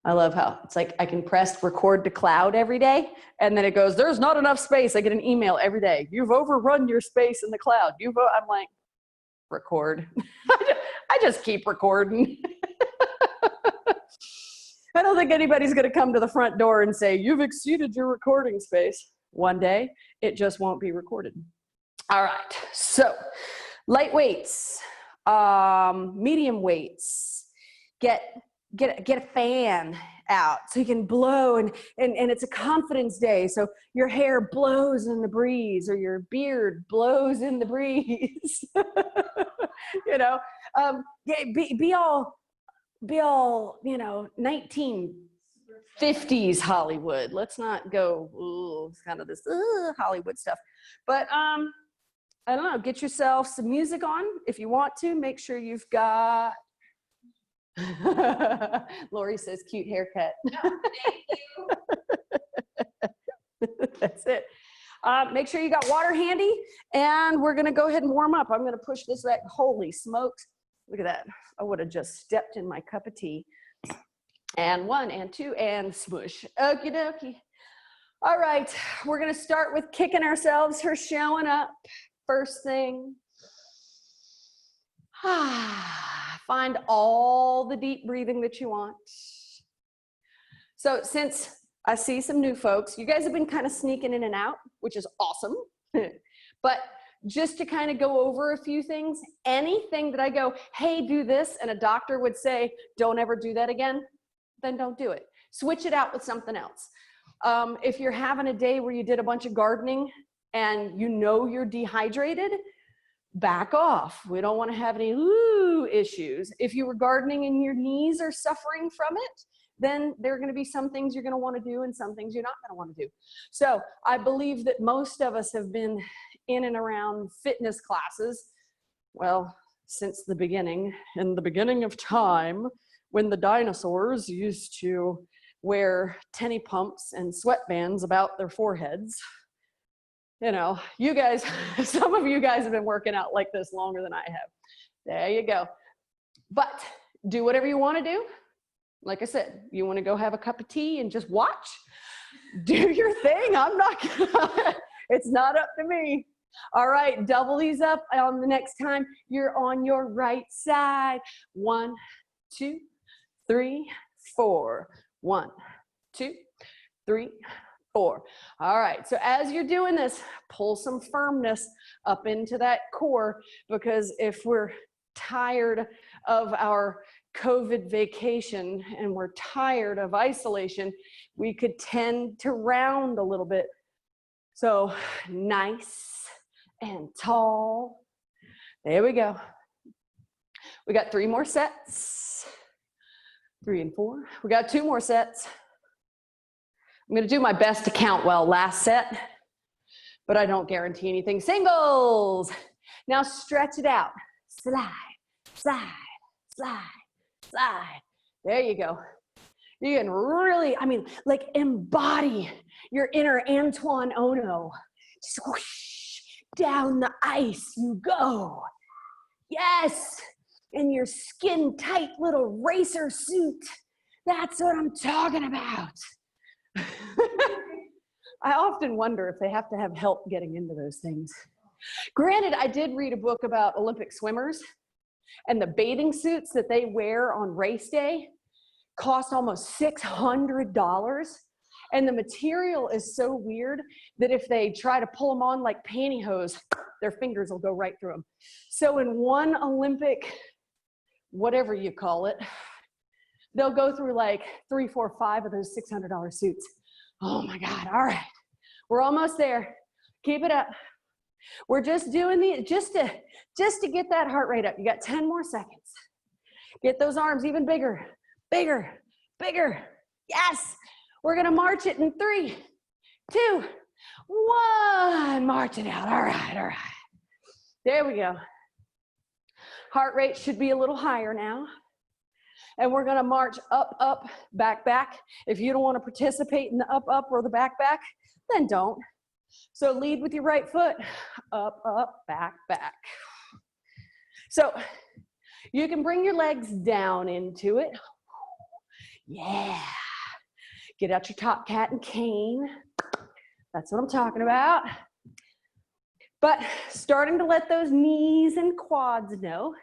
I love how it's like I can press record to cloud every day, and then it goes, there's not enough space. I get an email every day. You've overrun your space in the cloud. I'm like, record. I just keep recording. I don't think anybody's going to come to the front door and say, you've exceeded your recording space. One day, it just won't be recorded. All right, so light weights, medium weights, get a fan out so you can blow, and it's a confidence day, so your hair blows in the breeze, or your beard blows in the breeze. You know, be all, 1950s Hollywood. Let's not go, ooh, kind of this Hollywood stuff. But I don't know, get yourself some music on if you want to. Make sure you've got, Lori says, cute haircut. No, thank you. That's it. Make sure you got water handy, and we're gonna go ahead and warm up. I'm gonna push this back. Holy smokes, look at that. I would have just stepped in my cup of tea. And 1 and 2 and smush. Okie dokie. All right, we're gonna start with kicking ourselves for showing up. First thing, find all the deep breathing that you want. So since I see some new folks, you guys have been kind of sneaking in and out, which is awesome. But just to kind of go over a few things, anything that I go, hey, do this, and a doctor would say, don't ever do that again, then don't do it. Switch it out with something else. If you're having a day where you did a bunch of gardening and you know you're dehydrated, back off. We don't want to have any issues. If you were gardening and your knees are suffering from it, then there are going to be some things you're going to want to do and some things you're not going to want to do. So I believe that most of us have been in and around fitness classes, well, since the beginning, in the beginning of time, when the dinosaurs used to wear tenny pumps and sweatbands about their foreheads. You know, you guys, some of you guys have been working out like this longer than I have. There you go. But do whatever you want to do. Like I said, you want to go have a cup of tea and just watch? Do your thing. I'm not gonna, it's not up to me. All right, double these up on the next time you're on your right side. 1, 2, 3, 4. 1, 2, 3, 4. All right, so as you're doing this, pull some firmness up into that core, because if we're tired of our COVID vacation and we're tired of isolation, we could tend to round a little bit. So nice and tall. There we go. We got 3 more sets. 3 and 4. We got 2 more sets. I'm going to do my best to count well last set, but I don't guarantee anything. Singles. Now stretch it out. Slide, slide, slide, slide. There you go. You can really, I mean, like embody your inner Antoine Ono. Just whoosh, down the ice you go. Yes. In your skin tight little racer suit. That's what I'm talking about. I often wonder if they have to have help getting into those things. Granted, I did read a book about Olympic swimmers, and the bathing suits that they wear on race day cost almost $600. And the material is so weird that if they try to pull them on like pantyhose, their fingers will go right through them. So in one Olympic, whatever you call it, they'll go through like 3, 4, 5 of those $600 suits. Oh my God, all right. We're almost there. Keep it up. We're just doing the, just to get that heart rate up. You got 10 more seconds. Get those arms even bigger, bigger, bigger. Yes. We're gonna march it in 3, 2, 1. March it out. All right, all right. There we go. Heart rate should be a little higher now. And we're gonna march up, up, back, back. If you don't wanna participate in the up, up, or the back, back, then don't. So lead with your right foot. Up, up, back, back. So you can bring your legs down into it. Yeah. Get out your top cat and cane. That's what I'm talking about. But starting to let those knees and quads know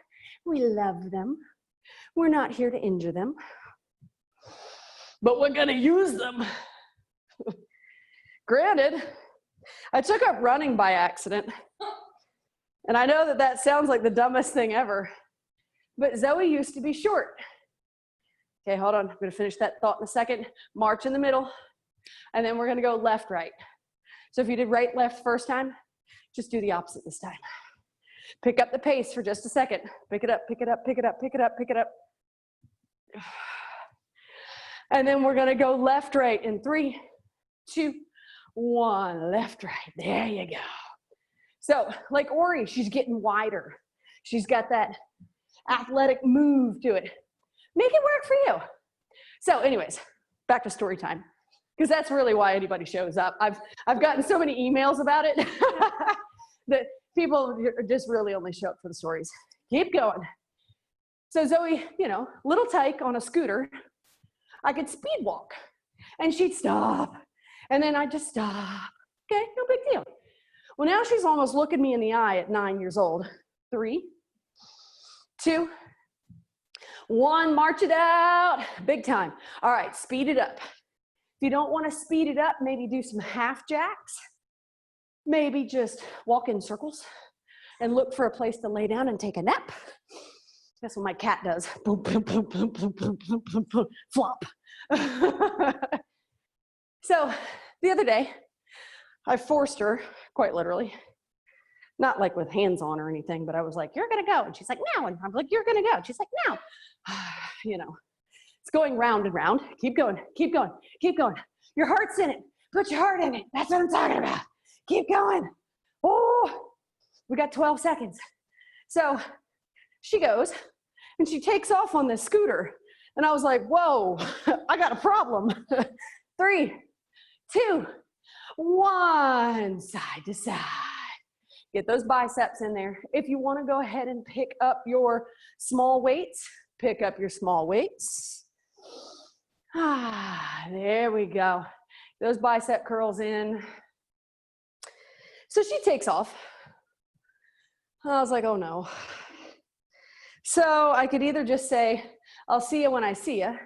we love them. We're not here to injure them, but we're gonna use them. Granted, I took up running by accident. And I know that that sounds like the dumbest thing ever, but Zoe used to be short. Okay, hold on, I'm gonna finish that thought in a second. March in the middle, and then we're gonna go left, right. So if you did right, left first time, just do the opposite this time. Pick up the pace for just a second. Pick it up, pick it up, pick it up, pick it up, pick it up. And then we're gonna go left, right in 3, 2, 1, left, right. There you go. So like Ori, she's getting wider. She's got that athletic move to it. Make it work for you. So anyways, back to story time, because that's really why anybody shows up. I've gotten so many emails about it that people just really only show up for the stories. Keep going. So Zoe, you know, little tyke on a scooter, I could speed walk and she'd stop. And then I'd just stop. Okay, no big deal. Well, now she's almost looking me in the eye at 9 years old. 3, 2, 1, march it out. Big time. All right, speed it up. If you don't want to speed it up, maybe do some half jacks. Maybe just walk in circles and look for a place to lay down and take a nap. That's what my cat does. Boom, boom, boom, boom, boom, boom, boom, boom, boom, flop. So the other day, I forced her, quite literally, not like with hands on or anything, but I was like, you're gonna go. And she's like, now. And I'm like, you're gonna go. And she's like, now. You know, it's going round and round. Keep going, keep going, keep going. Your heart's in it. Put your heart in it. That's what I'm talking about. Keep going. Oh, we got 12 seconds. So she goes and she takes off on this scooter. And I was like, whoa, I got a problem. 3, 2, 1, side to side. Get those biceps in there. If you want to go ahead and pick up your small weights, pick up your small weights. There we go. Those bicep curls in. So she takes off. I was like, oh no. So I could either just say, I'll see you when I see you.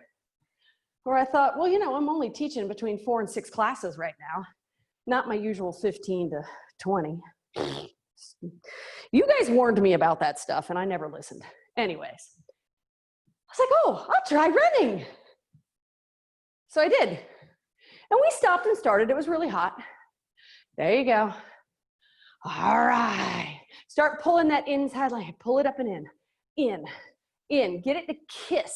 Or I thought, well, you know, I'm only teaching between 4 and 6 classes right now. Not my usual 15 to 20. You guys warned me about that stuff and I never listened. Anyways, I was like, oh, I'll try running. So I did. And we stopped and started. It was really hot. There you go. All right. Start pulling that inside leg. Pull it up and in. In. Get it to kiss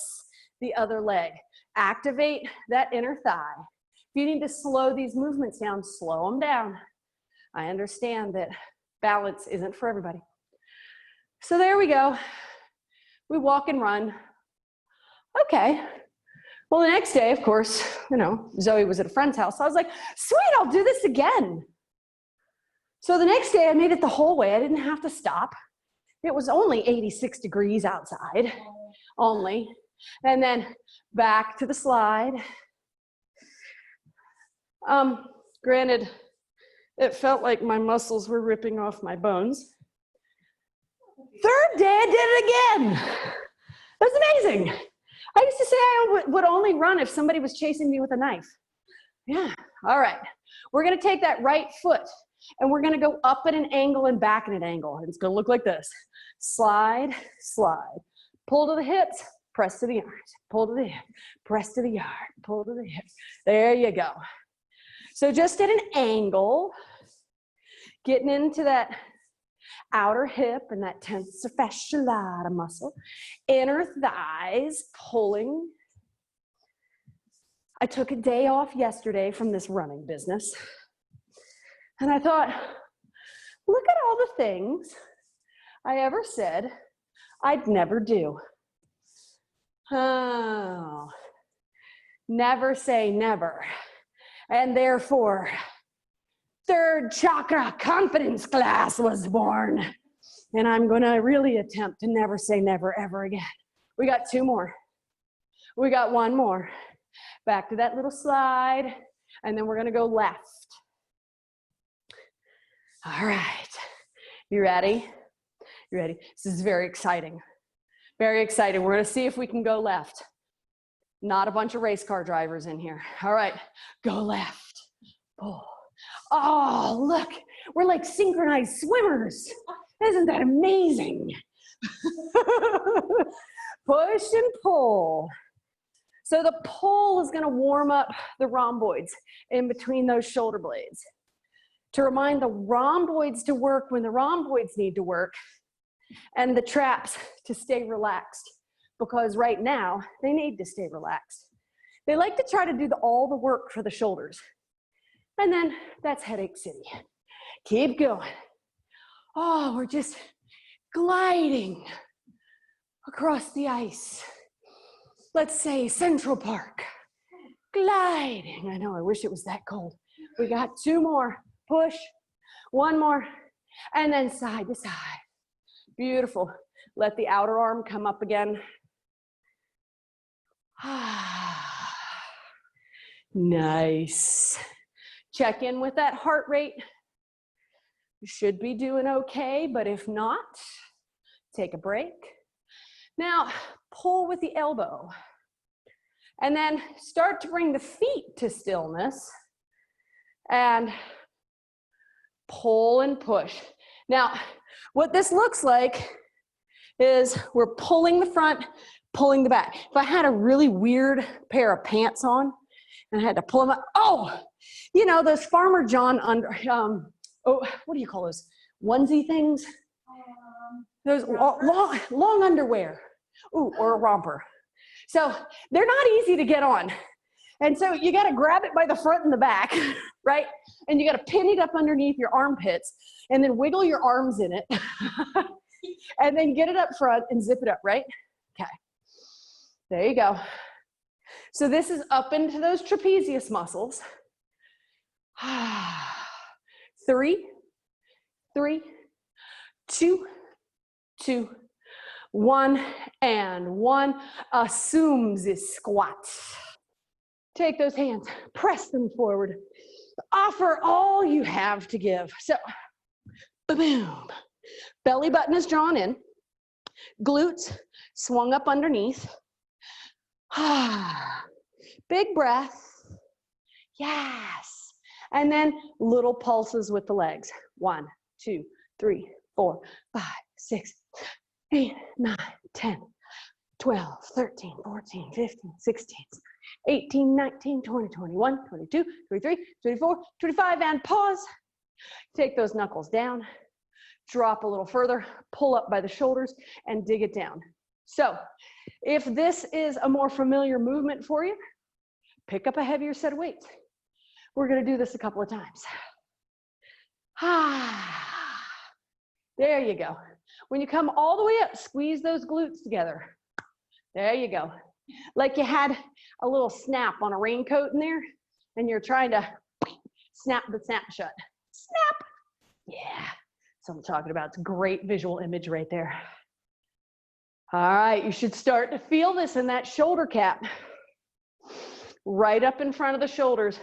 the other leg. Activate that inner thigh. If you need to slow these movements down, slow them down. I understand that balance isn't for everybody. So there we go. We walk and run. Okay. Well, the next day, of course, you know, Zoe was at a friend's house. So I was like, sweet, I'll do this again. So the next day I made it the whole way. I didn't have to stop. It was only 86 degrees outside, only. And then back to the slide. Granted, it felt like my muscles were ripping off my bones. Third day I did it again. It was amazing. I used to say I would only run if somebody was chasing me with a knife. Yeah, all right. We're gonna take that right foot and we're gonna go up at an angle and back at an angle. And it's gonna look like this. Slide, slide. Pull to the hips, press to the arms. Pull to the hip, press to the yard, pull to the hips. There you go. So just at an angle, getting into that outer hip and that tensor fascia lata muscle, inner thighs pulling. I took a day off yesterday from this running business. And I thought, look at all the things I ever said I'd never do. Oh, never say never. And therefore, third chakra confidence class was born. And I'm gonna really attempt to never say never ever again. We got 2 more. We got 1 more. Back to that little slide, and then we're gonna go left. All right, you ready? You ready? This is very exciting. Very exciting. We're gonna see if we can go left. Not a bunch of race car drivers in here. All right, go left. Pull. Oh, look, we're like synchronized swimmers. Isn't that amazing? Push and pull. So the pull is gonna warm up the rhomboids in between those shoulder blades to remind the rhomboids to work when the rhomboids need to work, and the traps to stay relaxed, because right now they need to stay relaxed. They like to try to do all the work for the shoulders, and then that's headache city. Keep going. Oh, we're just gliding across the ice. Let's say Central Park. Gliding. I know, I wish it was that cold. We got 2 more. Push. 1 more. And then side to side. Beautiful. Let the outer arm come up again. Nice. Check in with that heart rate. You should be doing okay, but if not, take a break. Now, pull with the elbow. And then start to bring the feet to stillness. And pull and push. Now, what this looks like is we're pulling the front, pulling the back. If I had a really weird pair of pants on and I had to pull them up, oh, you know, those Farmer John oh, what do you call those? Onesie things? Those long underwear. Ooh, or a romper. So they're not easy to get on. And so you got to grab it by the front and the back, right? And you got to pin it up underneath your armpits and then wiggle your arms in it. And then get it up front and zip it up, right? Okay. There you go. So this is up into those trapezius muscles. 3, 3, 2, 2, 1, and 1. Assume this squat. Take those hands, press them forward. Offer all you have to give. So, boom. Belly button is drawn in. Glutes swung up underneath. Big breath. Yes. And then little pulses with the legs. 1, 2, 3, 4, 5, 6, 8, 9, 10, 12, 13, 14, 15, 16, 18, 19, 20, 21, 22, 23, 24, 25, and pause. Take those knuckles down. Drop a little further, pull up by the shoulders, and dig it down. So if this is a more familiar movement for you, pick up a heavier set of weights. We're gonna do this a couple of times. There you go. When you come all the way up, squeeze those glutes together. There you go. Like you had a little snap on a raincoat in there, and you're trying to snap the snap shut. Snap. Yeah. That's what I'm talking about. It's a great visual image right there. All right, you should start to feel this in that shoulder cap. Right up in front of the shoulders,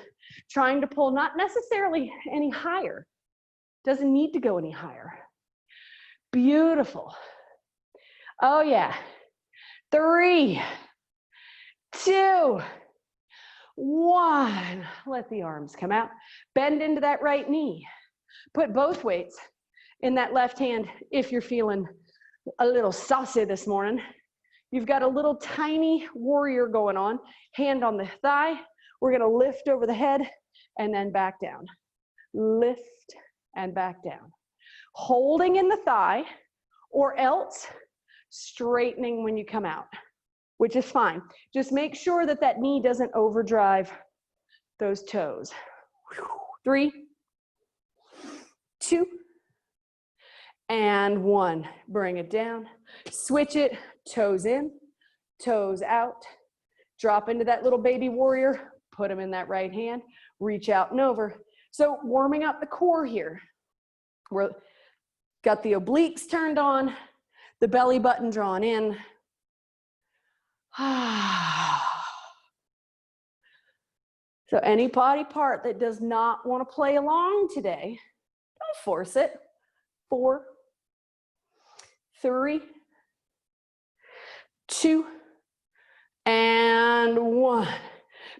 trying to pull not necessarily any higher. Doesn't need to go any higher. Beautiful. Oh yeah. 3, 2, 1. Let the arms come out. Bend into that right knee. Put both weights in that left hand if you're feeling a little saucy this morning. You've got a little tiny warrior going on. Hand on the thigh. We're gonna lift over the head and then back down. Lift and back down. Holding in the thigh, or else straightening when you come out, which is fine. Just make sure that that knee doesn't overdrive those toes. 3, 2, and 1. Bring it down. Switch it, toes in, toes out. Drop into that little baby warrior. Put them in that right hand. Reach out and over. So warming up the core here. We're got the obliques turned on, the belly button drawn in. So any body part that does not want to play along today, don't force it. 4, 3, 2, and 1.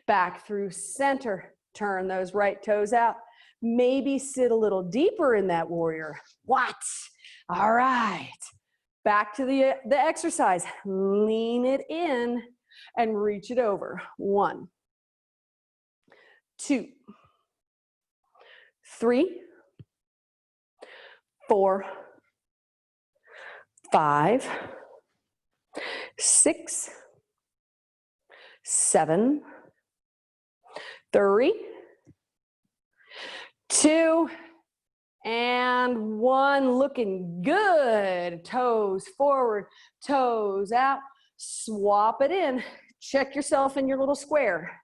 Back through center. Turn those right toes out. Maybe sit a little deeper in that warrior. What? All right. Back to the exercise. Lean it in and reach it over. 1, 2, 3, 4, 5, 6, 7, 3, 2, and 1. Looking good. Toes forward, toes out. Swap it in. Check yourself in your little square.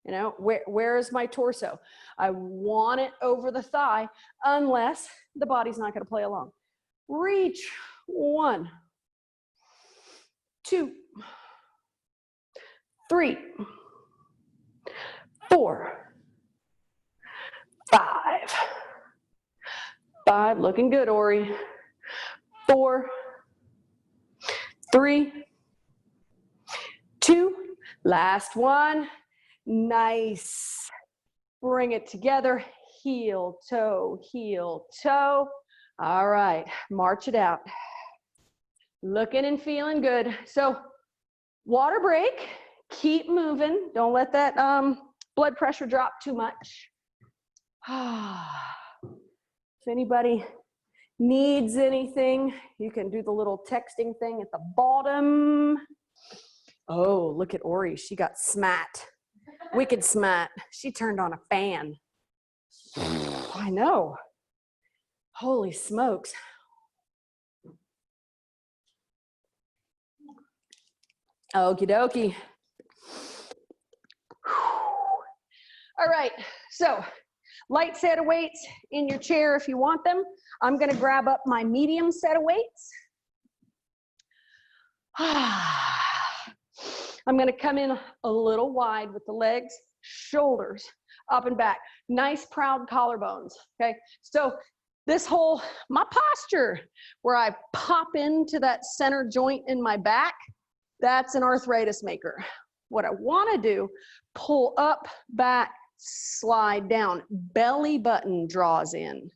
You know, where is my torso? I want it over the thigh unless the body's not going to play along. Reach. 1, 2, 3, 4, 5. 5, looking good, Ori. 4, 3, 2, last one. Nice. Bring it together. Heel, toe, heel, toe. All right, march it out. Looking and feeling good. So water break, keep moving. Don't let that blood pressure drop too much. If anybody needs anything, you can do the little texting thing at the bottom. Oh, look at Ori. She got smat. Wicked smat. She turned on a fan. I know. Holy smokes. Okie dokie. All right, so light set of weights in your chair if you want them. I'm gonna grab up my medium set of weights. I'm gonna come in a little wide with the legs, shoulders up and back. Nice proud collarbones, okay? So this whole, my posture, where I pop into that center joint in my back, that's an arthritis maker. What I wanna do, pull up, back, slide down. Belly button draws in.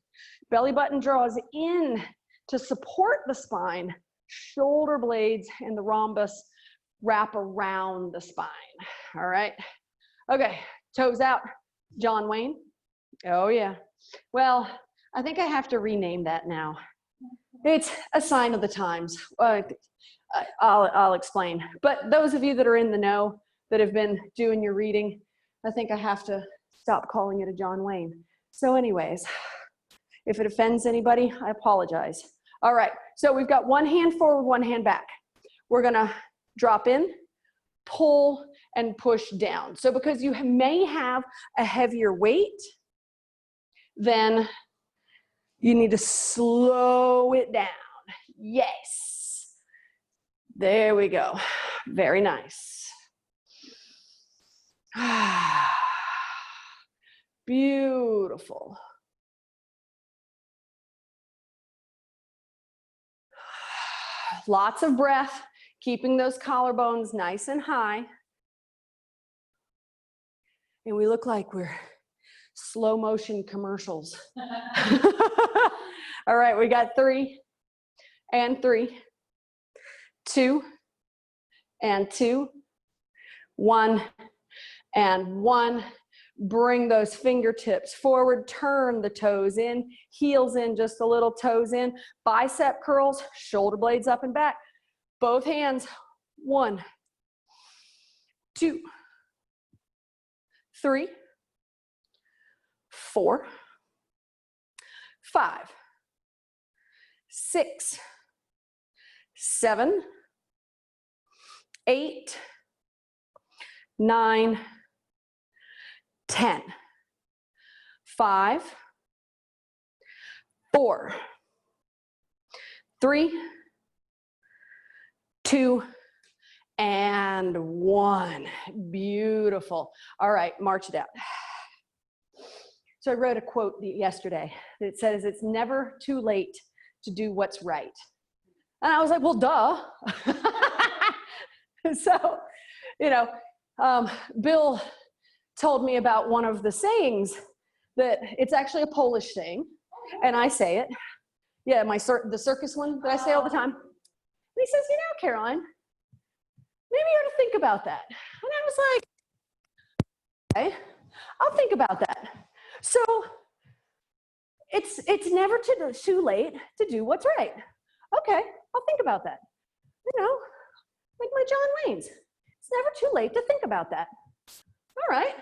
Belly button draws in to support the spine. Shoulder blades and the rhombus wrap around the spine. All right. Okay, toes out. John Wayne. Oh yeah. Well, I think I have to rename that now. It's a sign of the times. I'll explain. But those of you that are in the know, that have been doing your reading, I think I have to stop calling it a John Wayne. So anyways, if it offends anybody, I apologize. All right, so we've got one hand forward, one hand back. We're gonna drop in, pull, and push down. So because you may have a heavier weight, then you need to slow it down. Yes. There we go. Very nice. Beautiful. Lots of breath, keeping those collarbones nice and high. And we look like we're slow motion commercials. All right, we got 3 and 3, 2 and 2, 1 and 1. Bring those fingertips forward, turn the toes in, heels in just a little, toes in, bicep curls, shoulder blades up and back. Both hands, 1, 2, 3, 4, 5, 6, 7, 8, 9, 10. 5, 4, 3, 2, and 1. Beautiful. All right, march it out. So I wrote a quote yesterday that says, it's never too late to do what's right. And I was like, well, duh. So, you know, Bill told me about one of the sayings that it's actually a Polish saying, and I say it. Yeah, the circus one that I say all the time. And he says, you know, Caroline, maybe you ought to think about that. And I was like, okay, I'll think about that. So it's never too late to do what's right. Okay, I'll think about that. You know, like my John Wayne's. It's never too late to think about that. All right,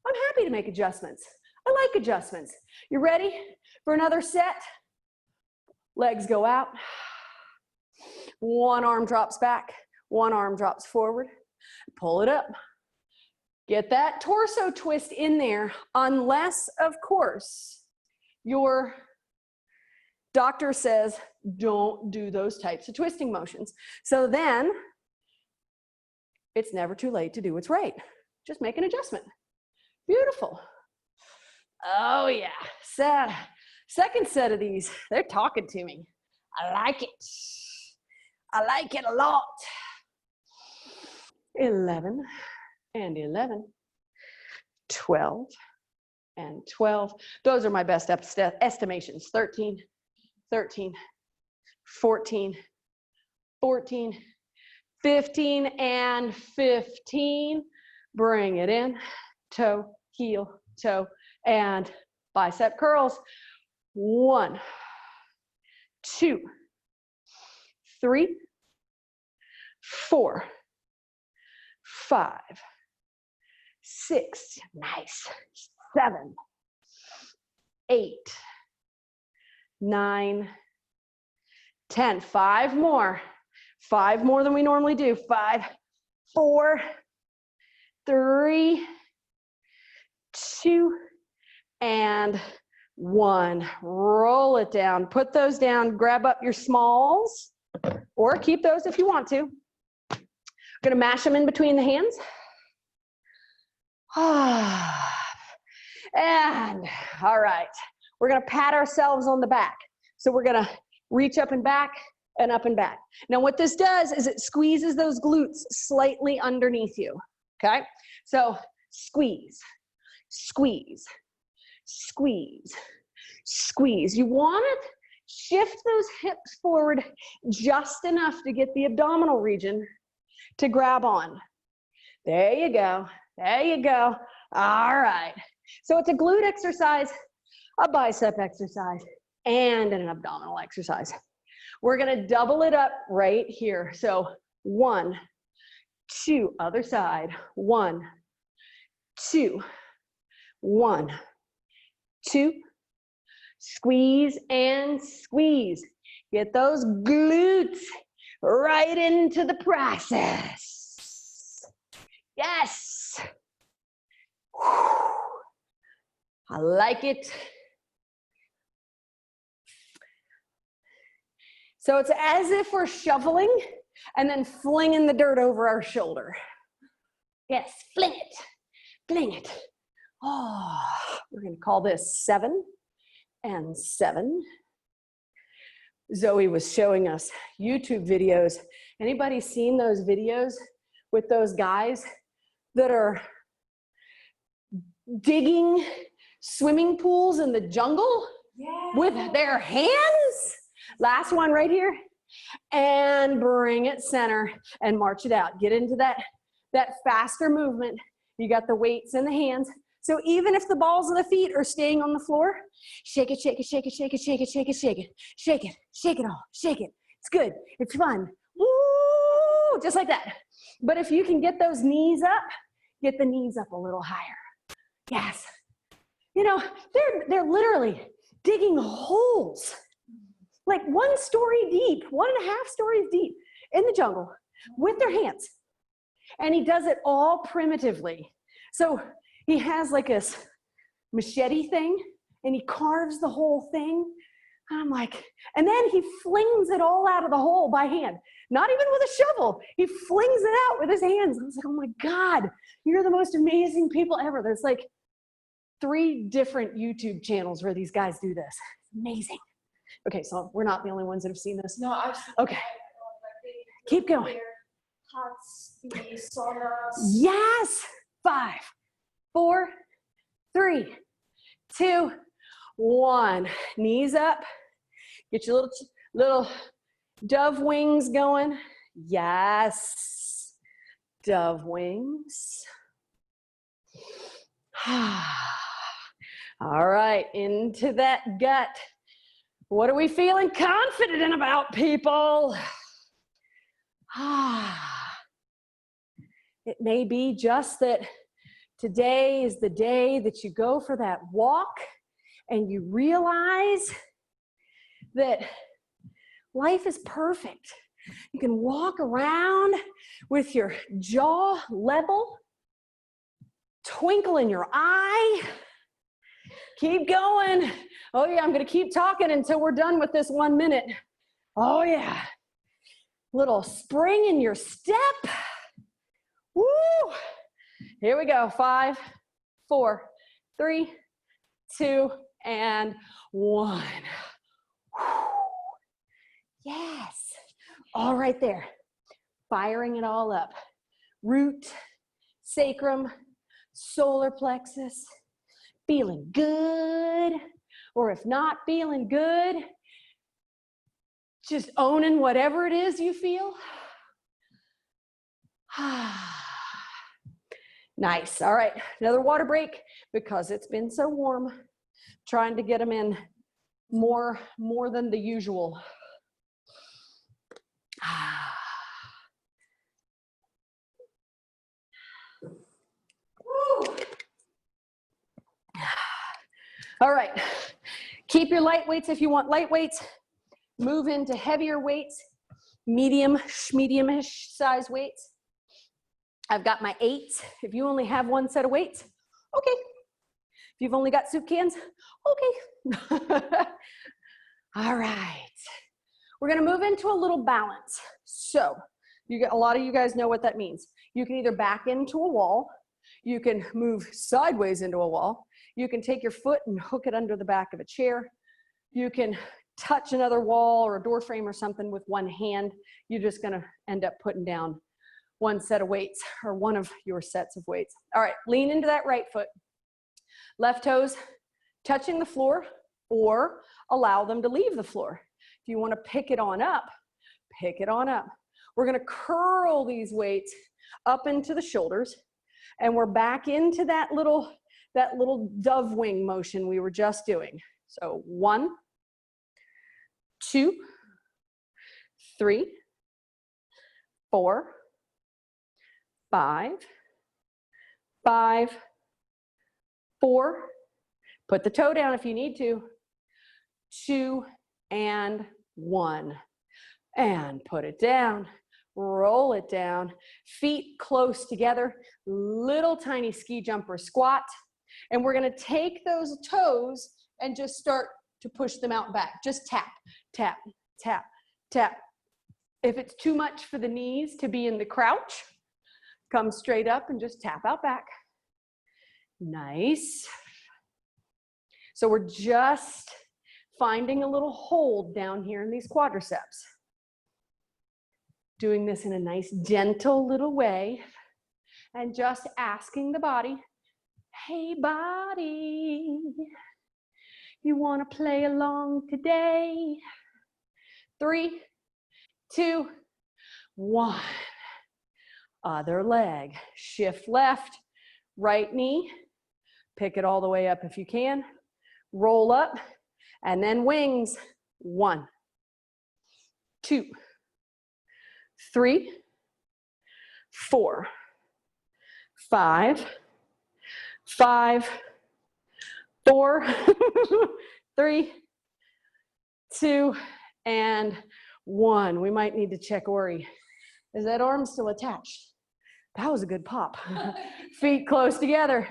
I'm happy to make adjustments. I like adjustments. You ready for another set? Legs go out. One arm drops back. One arm drops forward. Pull it up. Get that torso twist in there, unless, of course, your doctor says, don't do those types of twisting motions. So then, it's never too late to do what's right. Just make an adjustment. Beautiful. Oh yeah, second set of these, they're talking to me. I like it. I like it a lot. 11 and 11, 12 and 12. Those are my best estimations. 13, 13, 14, 14, 15 and 15. Bring it in, toe, heel, toe, and bicep curls. 1, 2, 3, 4, 5, 6, nice, 7, 8, 9, 10. 5 more. 5 more than we normally do. 5, 4, 3, 2, and 1. Roll it down. Put those down. Grab up your smalls, or keep those if you want to. We're gonna mash them in between the hands. And all right, we're gonna pat ourselves on the back. So we're gonna reach up and back and up and back. Now what this does is it squeezes those glutes slightly underneath you, okay? So squeeze, squeeze, squeeze, squeeze. You wanna shift those hips forward just enough to get the abdominal region to grab on. There you go. There you go. All right. So it's a glute exercise, a bicep exercise, and an abdominal exercise. We're going to double it up right here. So 1, 2, other side. 1, 2, 1, 2. Squeeze and squeeze. Get those glutes right into the process. Yes. I like it. So it's as if we're shoveling and then flinging the dirt over our shoulder. Yes, fling it, fling it. Oh, we're going to call this 7 and 7. Zoe was showing us YouTube videos. Anybody seen those videos with those guys that are digging swimming pools in the jungle with their hands? Last one right here. And bring it center and march it out. Get into that faster movement. You got the weights in the hands. So even if the balls of the feet are staying on the floor, shake it, shake it, shake it, shake it, shake it, shake it, shake it, shake it, shake it all, shake it. It's good, it's fun. Woo, just like that. But if you can get those knees up, get the knees up a little higher. Yes. You know, they're literally digging holes, like 1 story deep, 1.5 stories deep in the jungle with their hands. And he does it all primitively. So he has like this machete thing and he carves the whole thing And I'm like, and then he flings it all out of the hole by hand, not even with a shovel. He flings it out with his hands. I was like, oh my God, you're the most amazing people ever. There's like 3 different YouTube channels where these guys do this. It's amazing. Okay, so we're not the only ones that have seen this. No, I've seen okay. Keep going. Pots, the saunas. Yes. 5, 4, 3, 2, 1. Knees up. Get your little dove wings going. Yes. Dove wings. All right, into that gut. What are we feeling confident about, people? It may be just that today is the day that you go for that walk and you realize that life is perfect. You can walk around with your jaw level, twinkle in your eye. Keep going. Oh yeah, I'm gonna keep talking until we're done with this 1 minute. Oh yeah. Little spring in your step. Woo! Here we go. 5, 4, 3, 2, and 1. Yes. All right there. Firing it all up. Root, sacrum, solar plexus. Feeling good. Or if not feeling good, just owning whatever it is you feel. Nice. All right, another water break because it's been so warm. Trying to get them in more than the usual. All right, keep your light weights if you want light weights. Move into heavier weights, medium-ish size weights. I've got my 8s. If you only have 1 set of weights, okay. If you've only got soup cans, okay. All right. We're gonna move into a little balance. So, a lot of you guys know what that means. You can either back into a wall, you can move sideways into a wall, you can take your foot and hook it under the back of a chair, you can touch another wall or a door frame or something with one hand. You're just gonna end up putting down 1 set of weights or one of your sets of weights. All right, lean into that right foot. Left toes touching the floor or allow them to leave the floor. If you wanna pick it on up, pick it on up. We're gonna curl these weights up into the shoulders and we're back into that little dove wing motion we were just doing. So 1, 2, 3, 4, 5, 5, 4, put the toe down if you need to, 2, and 1, and put it down, roll it down, feet close together, little tiny ski jumper squat, and we're gonna take those toes and just start to push them out back. Just tap, tap, tap, tap. If it's too much for the knees to be in the crouch, come straight up and just tap out back. Nice. So we're just finding a little hold down here in these quadriceps. Doing this in a nice, gentle little way and just asking the body, hey body, you want to play along today? 3, 2, 1. Other leg. Shift left, right knee. Pick it all the way up if you can. Roll up, and then wings. 1, 2, 3, 4, 5, 5, 4, 3, 2, and 1. We might need to check Ori. Is that arm still attached? That was a good pop. Feet close together.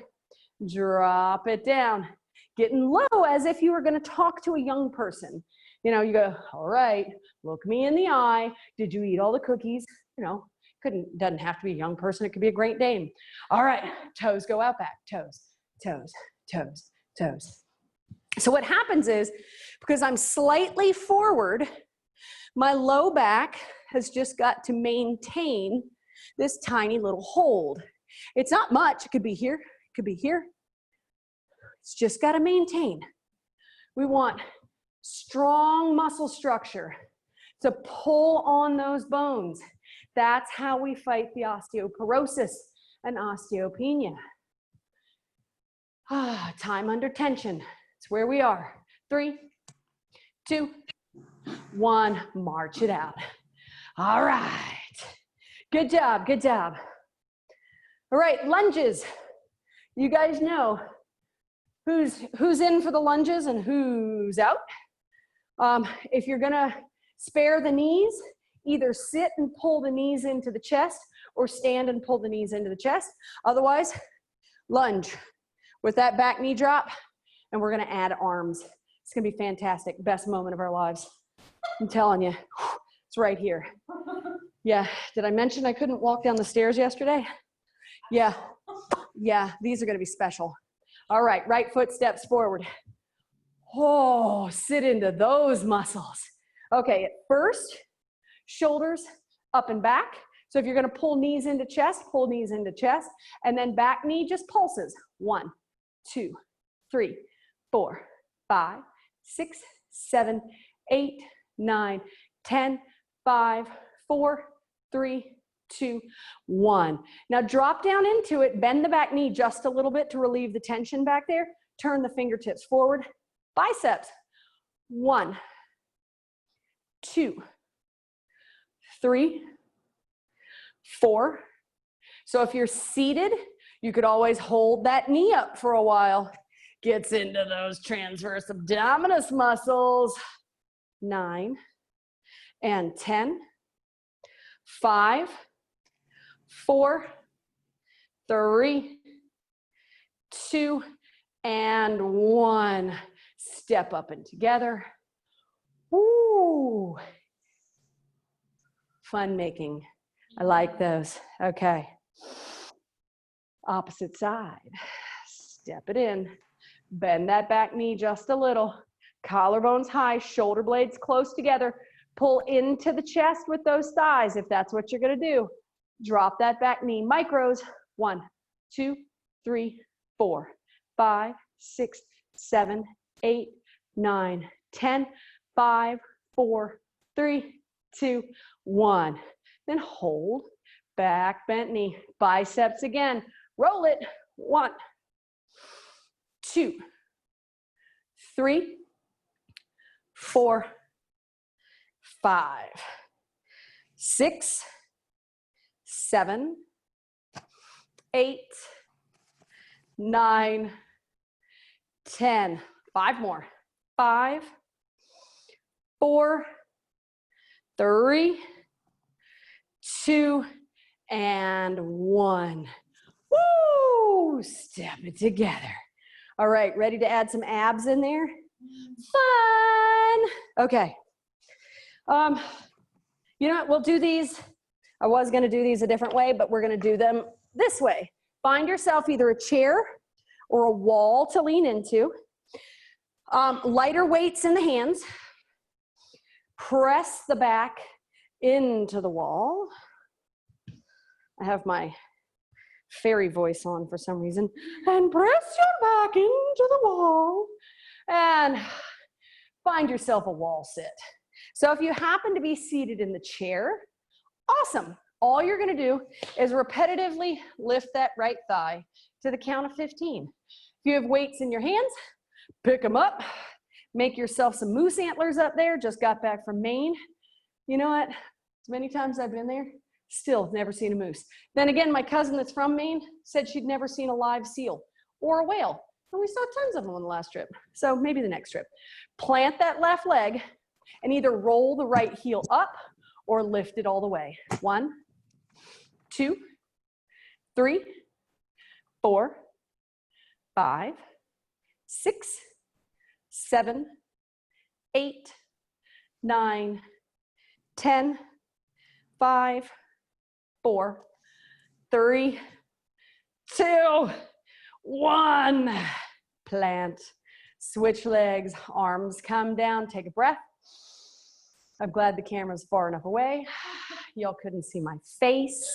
Drop it down. Getting low as if you were going to talk to a young person. You know, you go, all right, look me in the eye. Did you eat all the cookies? You know, doesn't have to be a young person. It could be a Great Dane. All right, toes go out back, toes, toes, toes, toes. So what happens is, because I'm slightly forward, my low back has just got to maintain this tiny little hold. It's not much. It could be here, it could be here. It's just got to maintain. We want strong muscle structure to pull on those bones. That's how we fight the osteoporosis and osteopenia. Time under tension. It's where we are. 3, 2, 1. March it out. All right. Good job. Good job. All right, lunges. You guys know who's in for the lunges and who's out. If you're gonna spare the knees, either sit and pull the knees into the chest or stand and pull the knees into the chest. Otherwise, lunge with that back knee drop, and we're gonna add arms. It's gonna be fantastic, best moment of our lives. I'm telling you, it's right here. Yeah, did I mention I couldn't walk down the stairs yesterday? Yeah, these are gonna be special. All right, right foot steps forward. Oh, sit into those muscles. Okay, at first, shoulders up and back. So if you're gonna pull knees into chest, pull knees into chest, and then back knee just pulses. 1, 2, 3, 4, 5, 6, 7, 8, 9, 10, 5, 4, 3, 2, 1. Now drop down into it, bend the back knee just a little bit to relieve the tension back there. Turn the fingertips forward. Biceps. 1, 2, 3, 4. So if you're seated, you could always hold that knee up for a while. Gets into those transverse abdominis muscles. 9 and 10. 5, 4, 3, 2, and 1. Step up and together. Woo! Fun making. I like those. Okay. Opposite side. Step it in. Bend that back knee just a little. Collarbones high, shoulder blades close together. Pull into the chest with those thighs if that's what you're gonna do. Drop that back knee. Micros. 1, 2, 3, 4, 5, 6, 7, 8, 9, 10, 5, 4, 3, 2, 1. Then hold, back bent knee, biceps again. Roll it. 1, 2, 3, 4, 5, 6, 7, 8, 9, 10. 5 more. 5, 4, 3, 2, and 1. Woo! Step it together. All right, ready to add some abs in there? Fun! Okay. You know what, we'll do these. I was gonna do these a different way, but we're gonna do them this way. Find yourself either a chair or a wall to lean into. Lighter weights in the hands. Press the back into the wall. I have my fairy voice on for some reason. And press your back into the wall. And find yourself a wall sit. So if you happen to be seated in the chair, awesome. All you're gonna do is repetitively lift that right thigh to the count of 15. If you have weights in your hands, pick them up. Make yourself some moose antlers up there. Just got back from Maine. You know what? As many times I've been there, still never seen a moose. Then again, my cousin that's from Maine said she'd never seen a live seal or a whale. And we saw tons of them on the last trip. So maybe the next trip. Plant that left leg and either roll the right heel up or lift it all the way. 1, 2, 3, 4, 5, 6, 7, 8, 9, 10, 5, 4, 3, 2, 1. Plant. Switch legs, arms come down, take a breath. I'm glad the camera's far enough away. Y'all couldn't see my face.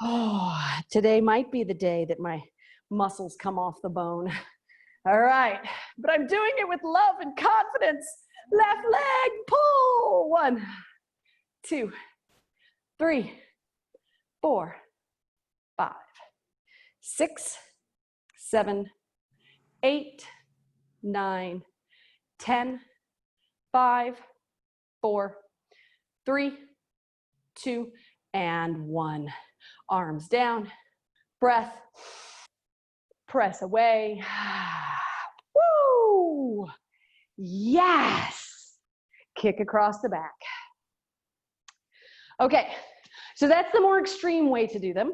Oh, today might be the day that my muscles come off the bone. All right, but I'm doing it with love and confidence. Left leg, pull. 1, 2, 3, 4, 5, 6, 7, 8, 9, 10, 5, 4, 3, 2, and 1. Arms down, breath, press away. Woo! Yes! Kick across the back. Okay, so that's the more extreme way to do them.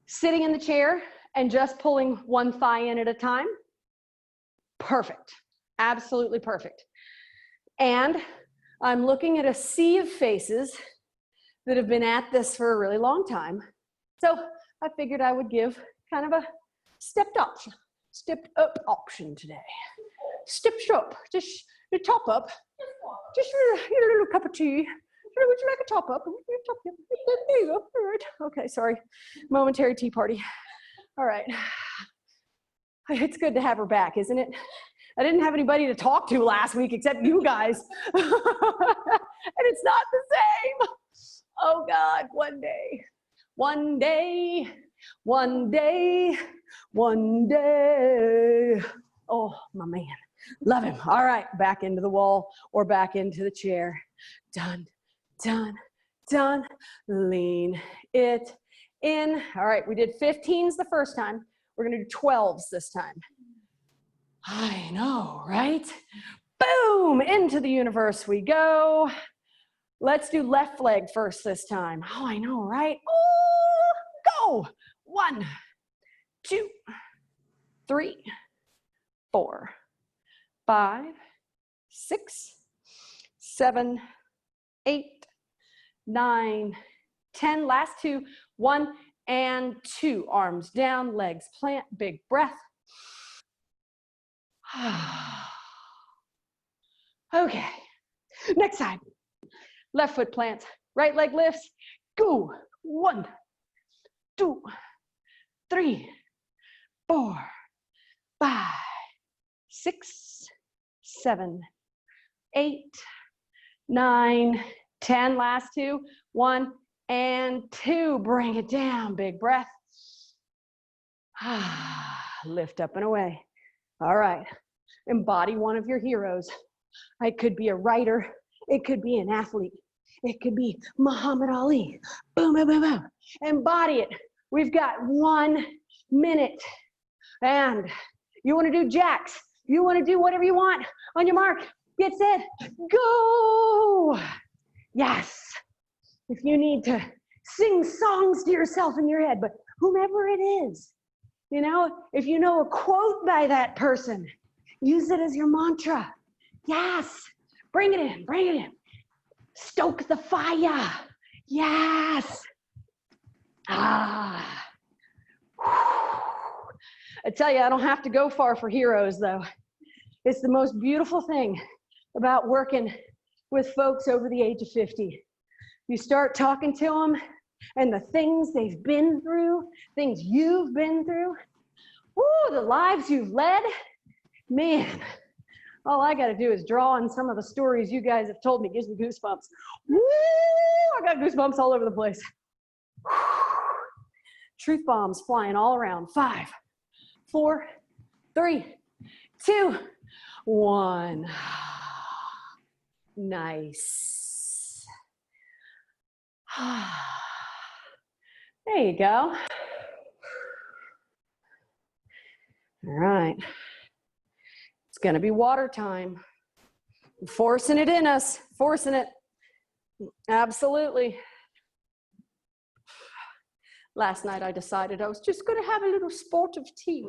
Sitting in the chair and just pulling one thigh in at a time. Perfect, absolutely perfect. And I'm looking at a sea of faces that have been at this for a really long time. So I figured I would give kind of a stepped up option today. Stepped up, just the top up, just a little cup of tea. Would you like a top up? There you go. All right. Okay, sorry. Momentary tea party. All right. It's good to have her back, isn't it? I didn't have anybody to talk to last week except you guys. And it's not the same. Oh God, one day, one day, one day, one day. Oh, my man, love him. All right, back into the wall or back into the chair. Done, done, done. Lean it in. All right, we did 15s the first time. We're gonna do 12s this time. I know, right? Boom, into the universe we go. Let's do left leg first this time. Oh, I know, right? Oh, go. 1, 2, 3, 4, 5, 6, 7, 8, 9, 10. Last 2, 1 and 2. Arms down, legs plant, big breath. Okay, next side. Left foot plants, right leg lifts. Go. 1, 2, 3, 4, 5, 6, 7, 8, 9, 10. Last 2, 1 and 2. Bring it down, big breath. Lift up and away. All right, embody one of your heroes. It could be a writer. It could be an athlete. It could be Muhammad Ali. Boom, boom, boom, boom. Embody it. We've got 1 minute. And you want to do jacks. You want to do whatever you want. On your mark, get set, go. Yes. If you need to sing songs to yourself in your head, but whomever it is, you know, if you know a quote by that person, use it as your mantra. Yes. Bring it in, bring it in. Stoke the fire. Yes. I tell you, I don't have to go far for heroes, though. It's the most beautiful thing about working with folks over the age of 50. You start talking to them, and the things they've been through, things you've been through, woo, the lives you've led, man, all I got to do is draw on some of the stories you guys have told me. Gives me goosebumps. Woo, I got goosebumps all over the place. Truth bombs flying all around. 5, 4, 3, 2, 1. Nice. There you go. All right. It's going to be water time. Forcing it in us, forcing it. Absolutely. Last night I decided I was just going to have a little sportive tea.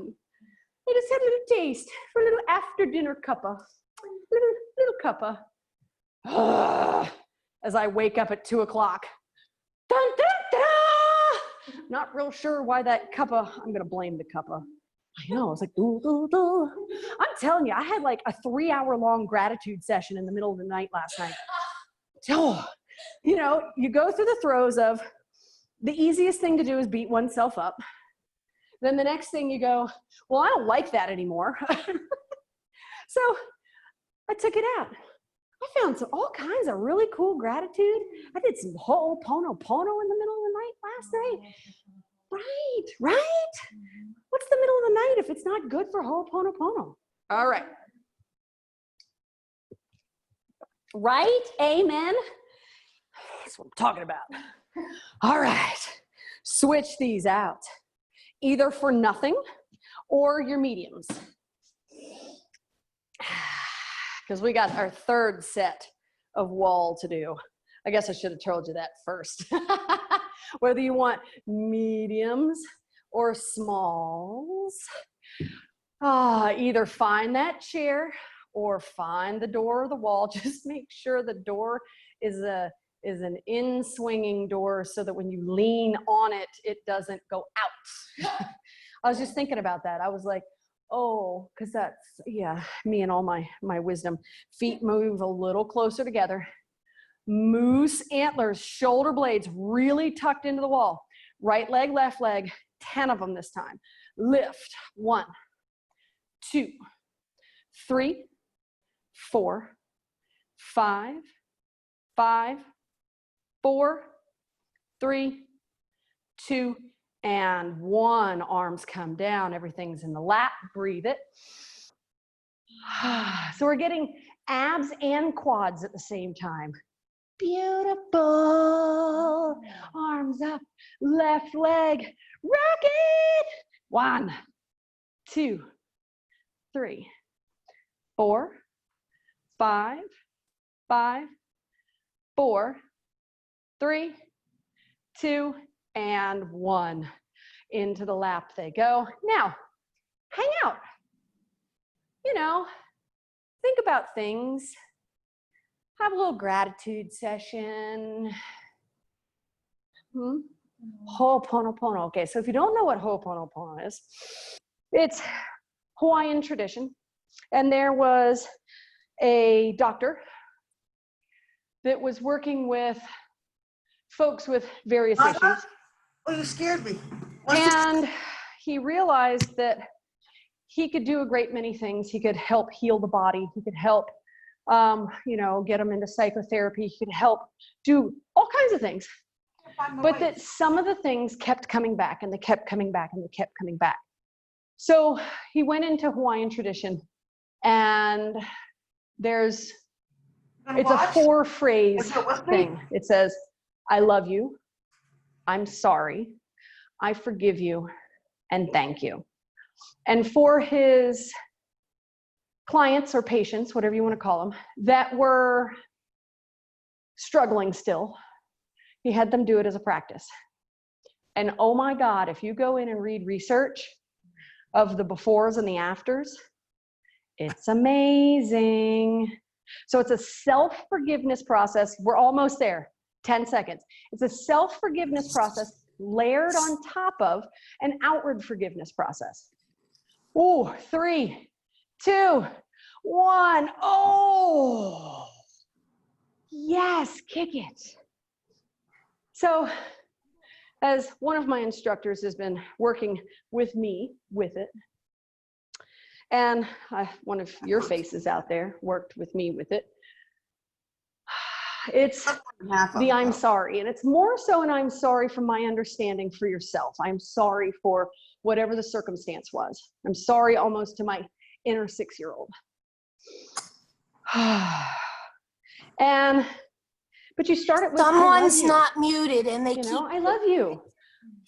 I just had a little taste for a little after dinner cuppa. little cuppa. As I wake up at 2 o'clock. Dun, dun, dun! Not real sure why that cuppa, I'm gonna blame the cuppa. I know, I was like, doo, doo, doo. I'm telling you, I had like a 3-hour-long gratitude session in the middle of the night last night. Oh, you know, you go through the throes of the easiest thing to do is beat oneself up. Then the next thing you go, well, I don't like that anymore. So I took it out. I found all kinds of really cool gratitude. I did some Ho'oponopono in the middle of the night last night. Right? What's the middle of the night if it's not good for Ho'oponopono? All right. Right? Amen? That's what I'm talking about. All right. Switch these out. Either for nothing or your mediums. Because we got our third set of wall to do. I guess I should have told you that first. Whether you want mediums or smalls, either find that chair or find the door or the wall. Just make sure the door is an in-swinging door so that when you lean on it, it doesn't go out. I was just thinking about that. I was like, oh, because that's, yeah, me and all my wisdom. Feet move a little closer together. Moose antlers, shoulder blades really tucked into the wall. Right leg, left leg, 10 of them this time. Lift, 1, 2, 3, 4, 5, 5, 4, 3, 2, and 1. Arms come down, everything's in the lap, breathe it. So we're getting abs and quads at the same time. Beautiful. Arms up, left leg, rock it. 1, 2, 3, 4, 5, 5, 4, 3, 2, and 1. Into the lap they go. Now, hang out. You know, think about things. Have a little gratitude session. Ho'oponopono. Okay, so if you don't know what Ho'oponopono is, it's Hawaiian tradition. And there was a doctor that was working with folks with various issues. Oh, you scared me. And he realized that he could do a great many things. He could help heal the body. He could help, you know, get them into psychotherapy. He could help do all kinds of things. But that some of the things kept coming back, and they kept coming back, and they kept coming back. So he went into Hawaiian tradition, and it's a 4-phrase thing. It says, I love you, I'm sorry, I forgive you, and thank you. And for his clients or patients, whatever you want to call them, that were struggling still, he had them do it as a practice. And oh my God, if you go in and read research of the befores and the afters, it's amazing. So it's a self-forgiveness process. We're almost there, 10 seconds. It's a self-forgiveness process layered on top of an outward forgiveness process. Oh, 3, 2, 1. Oh, yes, kick it. So as one of my instructors has been working with me with it, and one of your faces out there worked with me with it, it's the I'm sorry. And it's more so an I'm sorry from my understanding for yourself. I'm sorry for whatever the circumstance was. I'm sorry almost to my inner 6-year-old. But you start it with Someone's not muted and they you keep. know, I love you.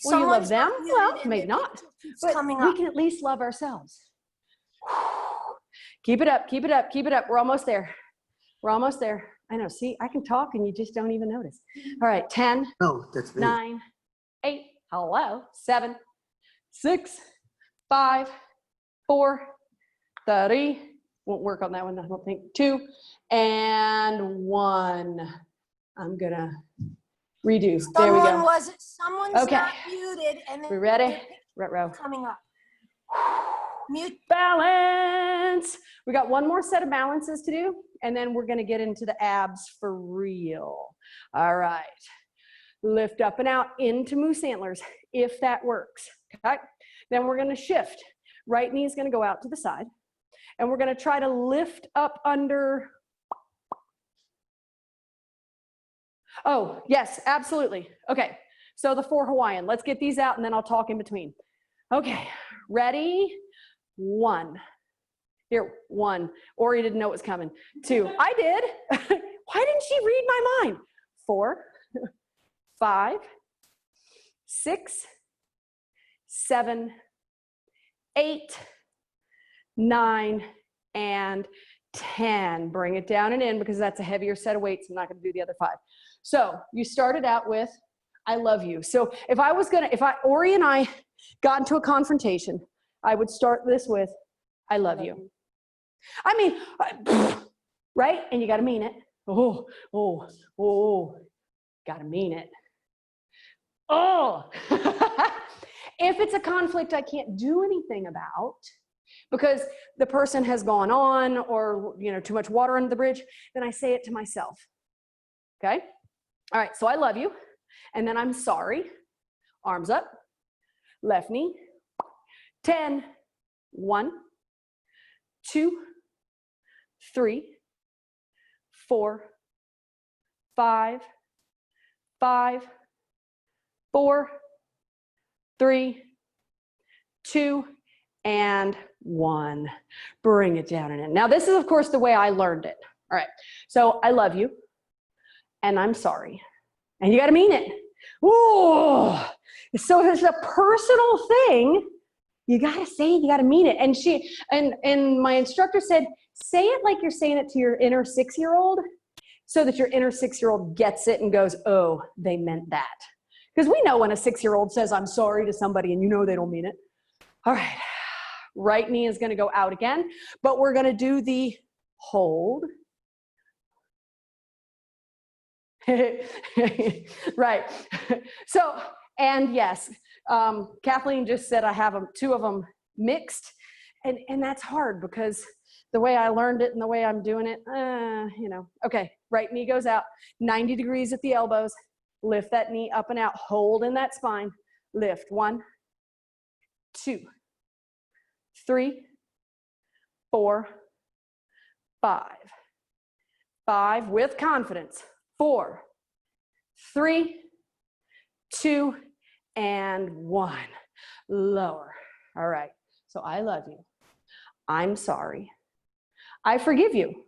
Will you love them? Well, maybe not. But we can at least love ourselves. Keep it up, keep it up, keep it up. We're almost there. We're almost there. I know, see, I can talk and you just don't even notice. All right, 10, No, that's me. 9, 8, hello, 7, 6, 5, 4, 3, Won't work on that one, I don't think. 2 and 1. I'm gonna redo. There we go. Someone's Okay. not muted and We then ready? their picture Row. coming up. Mute. Balance. We got one more set of balances to do, and then we're gonna get into the abs for real. All right. Lift up and out into moose antlers, if that works, okay? Then we're gonna shift. Right knee is gonna go out to the side, and we're gonna try to lift up under. Oh, yes, absolutely. Okay, so the 4 Hawaiian. Let's get these out, and then I'll talk in between. Okay, ready? 1. Here, 1. Ori didn't know it was coming. 2. I did. Why didn't she read my mind? 4, 5, 6, 7, 8, 9, and 10. Bring it down and in because that's a heavier set of weights. I'm not going to do the other 5. So you started out with, I love you. So if Ori and I got into a confrontation, I would start this with, I love you. I mean, right? And you got to mean it. Oh, got to mean it. Oh, if it's a conflict I can't do anything about because the person has gone on or, too much water under the bridge, then I say it to myself. Okay? All right, so I love you. And then I'm sorry. Arms up. Left knee. 10. 1, 2, 3, 4, 5, 4, 3, 2, and 1. Bring it down and in. Now this is of course the way I learned it. All right, so I love you and I'm sorry. And you got to mean it. Ooh, so it's a personal thing. You got to say it, you got to mean it. And my instructor said, say it like you're saying it to your inner 6-year-old so that your inner 6-year-old gets it and goes, oh, they meant that. Because we know when a 6-year-old says, I'm sorry to somebody and they don't mean it. All right, right knee is going to go out again, but we're going to do the hold. Right. So, and yes, Kathleen just said I have 2 of them mixed, and that's hard because the way I learned it and the way I'm doing it, Okay, right knee goes out, 90 degrees at the elbows, lift that knee up and out, hold in that spine, lift, 1, 2, 3, 4, 5 with confidence, 4, 3, 2, and 1. Lower. All right. So I love you. I'm sorry. I forgive you.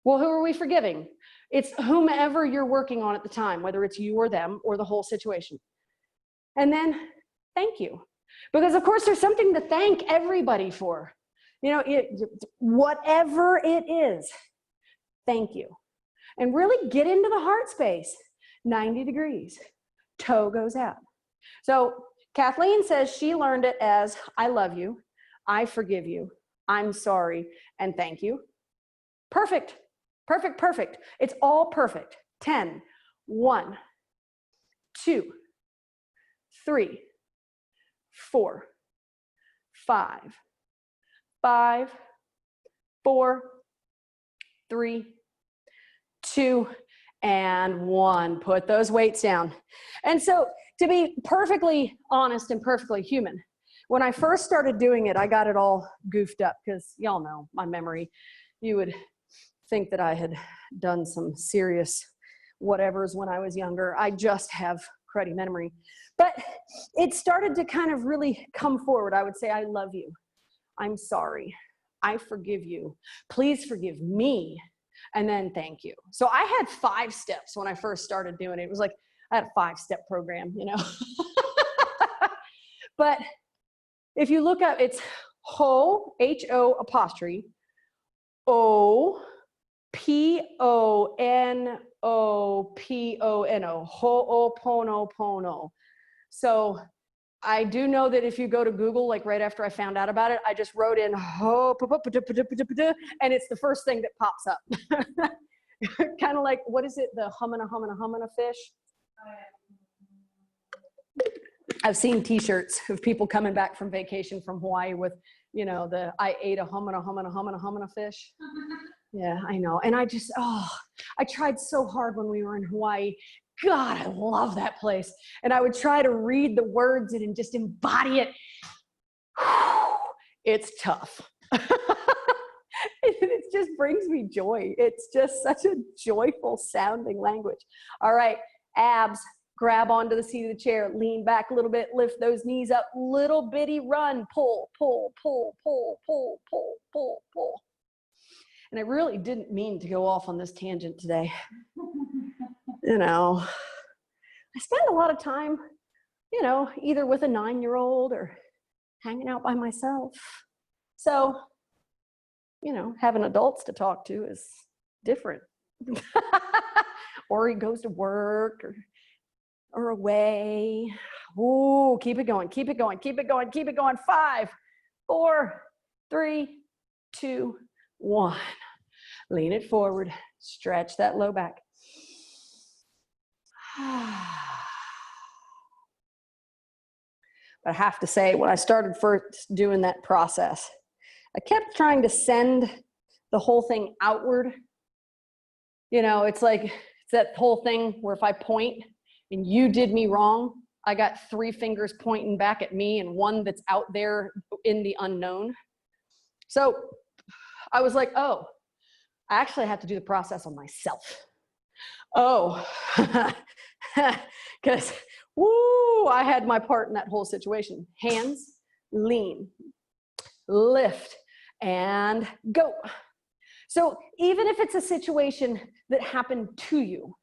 Well, who are we forgiving? It's whomever you're working on at the time, whether it's you or them or the whole situation. And then thank you. Because of course there's something to thank everybody for. Whatever it is, thank you. And really get into the heart space. 90 degrees. Toe goes out. So Kathleen says she learned it as I love you, I forgive you, I'm sorry, and thank you. Perfect. Perfect, perfect. It's all perfect. 10. 1, 2, 3, 4, 5, 4, 3, 2, and 1. Put those weights down. And so to be perfectly honest and perfectly human, when I first started doing it, I got it all goofed up because y'all know my memory. You would think that I had done some serious whatevers when I was younger. I just have cruddy memory. But it started to kind of really come forward. I would say, I love you. I'm sorry. I forgive you. Please forgive me. And then thank you. So I had 5 steps when I first started doing it. It was like, I had a 5-step program, But if you look up, it's Ho, H-O apostrophe, O, P-O-N-O-P-O-N-O, Ho'oponopono. So I do know that if you go to Google, like right after I found out about it, I just wrote in, and it's the first thing that pops up. Kind of like, what is it? The humana fish. I've seen t-shirts of people coming back from vacation from Hawaii with, you know, the, I ate a humana fish. Yeah, I know. And I just, I tried so hard when we were in Hawaii. God, I love that place. And I would try to read the words and just embody it. It's tough. It just brings me joy. It's just such a joyful sounding language. All right, abs, grab onto the seat of the chair, lean back a little bit, lift those knees up, little bitty run, pull, pull, pull, pull, pull, pull, pull, pull. And I really didn't mean to go off on this tangent today. You know, I spend a lot of time, you know, either with a 9-year-old or hanging out by myself. So, you know, having adults to talk to is different. Or he goes to work or away. Ooh, keep it going, keep it going, keep it going, keep it going. 5, 4, 3, 2, 1. Lean it forward, stretch that low back. But I have to say, when I started first doing that process, I kept trying to send the whole thing outward. You know, it's like, it's that whole thing where if I point and you did me wrong, I got 3 fingers pointing back at me and 1 that's out there in the unknown. So I was like, oh, I actually have to do the process on myself. Oh, because, woo, I had my part in that whole situation. Hands, lean, lift, and go. So even if it's a situation that happened to you,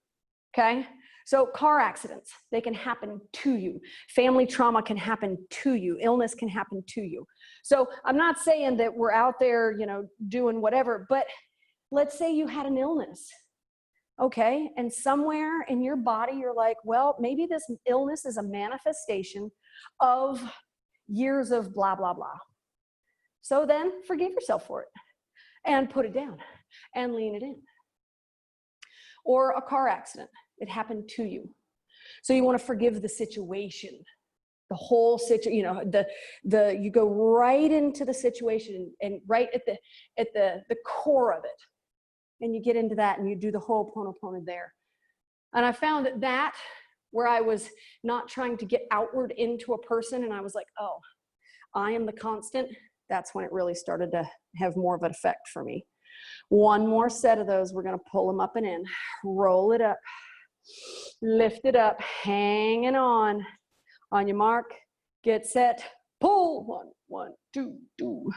okay? So car accidents, they can happen to you. Family trauma can happen to you. Illness can happen to you. So I'm not saying that we're out there, you know, doing whatever, but let's say you had an illness. Okay, and somewhere in your body, you're like, well, maybe this illness is a manifestation of years of blah, blah, blah. So then forgive yourself for it and put it down and lean it in. Or a car accident, it happened to you. So you want to forgive the situation, the whole situation, you know, you go right into the situation and right at the core of it. And you get into that and you do the Ho'oponopono there. And I found that where I was not trying to get outward into a person and I was like, oh, I am the constant, that's when it really started to have more of an effect for me. 1 more set of those. We're going to pull them up and in. Roll it up. Lift it up. Hanging on. On your mark. Get set. Pull. 1, 1, 2, 2.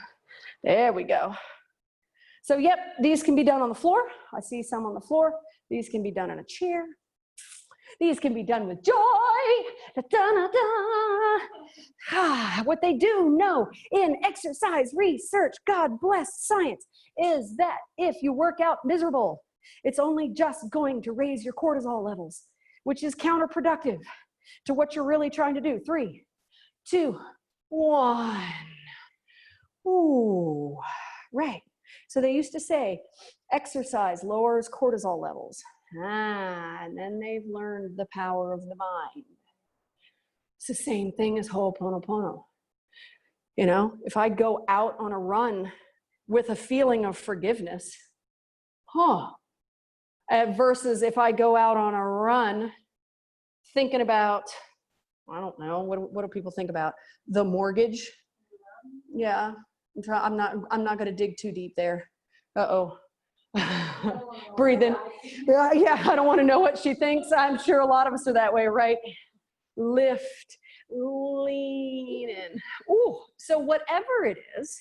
There we go. So yep, these can be done on the floor. I see some on the floor. These can be done in a chair. These can be done with joy. Da, da, da, da. What they do know in exercise research, God bless science, is that if you work out miserable, it's only just going to raise your cortisol levels, which is counterproductive to what you're really trying to do. 3, 2, 1. Ooh, right. So they used to say, exercise lowers cortisol levels. And then they've learned the power of the mind. It's the same thing as Ho'oponopono. You know, if I go out on a run with a feeling of forgiveness, versus if I go out on a run thinking about, I don't know, what do people think about? The mortgage? Yeah. I'm not going to dig too deep there. Uh-oh. Breathe in. Yeah, I don't want to know what she thinks. I'm sure a lot of us are that way, right? Lift, lean in. Ooh, so whatever it is,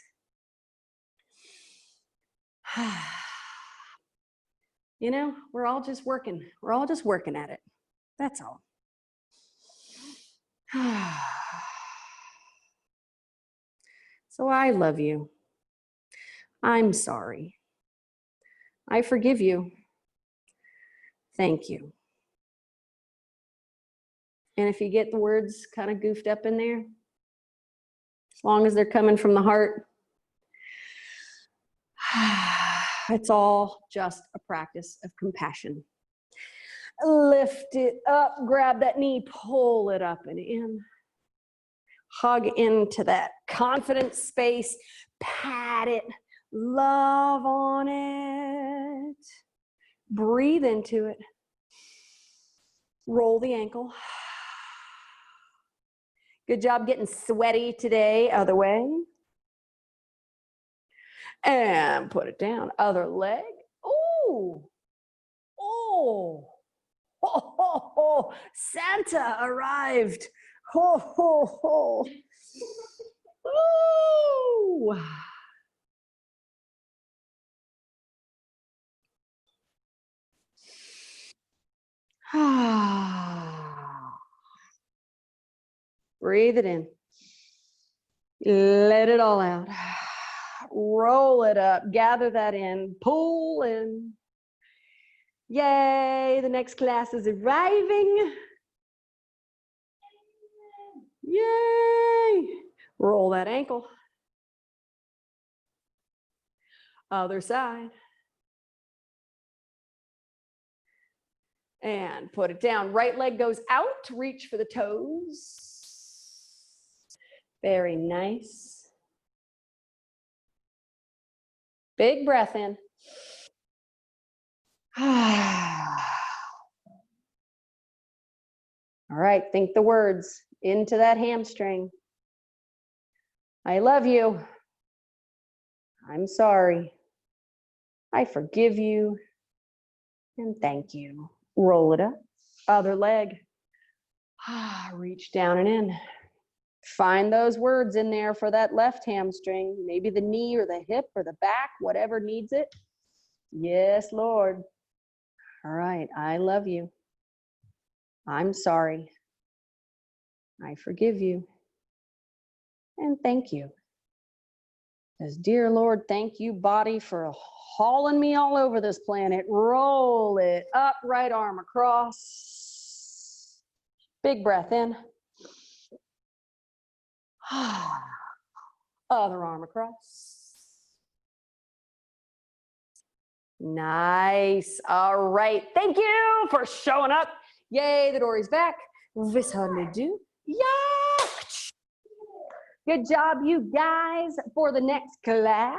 you know, we're all just working. We're all just working at it. That's all. So I love you. I'm sorry. I forgive you. Thank you. And if you get the words kind of goofed up in there, as long as they're coming from the heart, it's all just a practice of compassion. Lift it up, grab that knee, pull it up and in. Hug into that confident space, pat it, love on it. Breathe into it. Roll the ankle. Good job getting sweaty today. Other way. And put it down. Other leg. Ooh. Oh. Ho, ho, ho. Santa arrived. Ho, ho, ho. Ooh. Breathe it in. Let it all out. Roll it up. Gather that in. Pull in. Yay, the next class is arriving. Yay. Roll that ankle. Other side. And put it down. Right leg goes out. Reach for the toes. Very nice. Big breath in. All right, think the words into that hamstring. I love you. I'm sorry. I forgive you. And thank you. Roll it up. Other leg. Reach down and in. Find those words in there for that left hamstring. Maybe the knee or the hip or the back, whatever needs it. Yes, Lord. All right, I love you. I'm sorry. I forgive you. And thank you. As dear Lord, thank you, body, for hauling me all over this planet. Roll it up, right arm across. Big breath in. Other arm across. Nice. All right. Thank you for showing up. Yay, the Dory's back. This hardly do. Yeah. Good job, you guys, for the next class.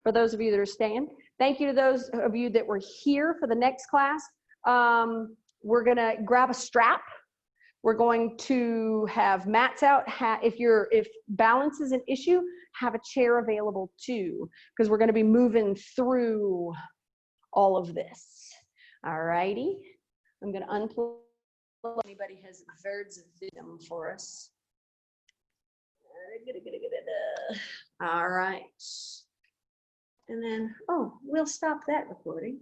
For those of you that are staying, thank you to those of you that were here for the next class. We're gonna grab a strap. We're going to have mats out. If balance is an issue, have a chair available too, because we're going to be moving through all of this. All righty. I'm going to unplug. Anybody has words of wisdom for us? All right. And then, we'll stop that recording.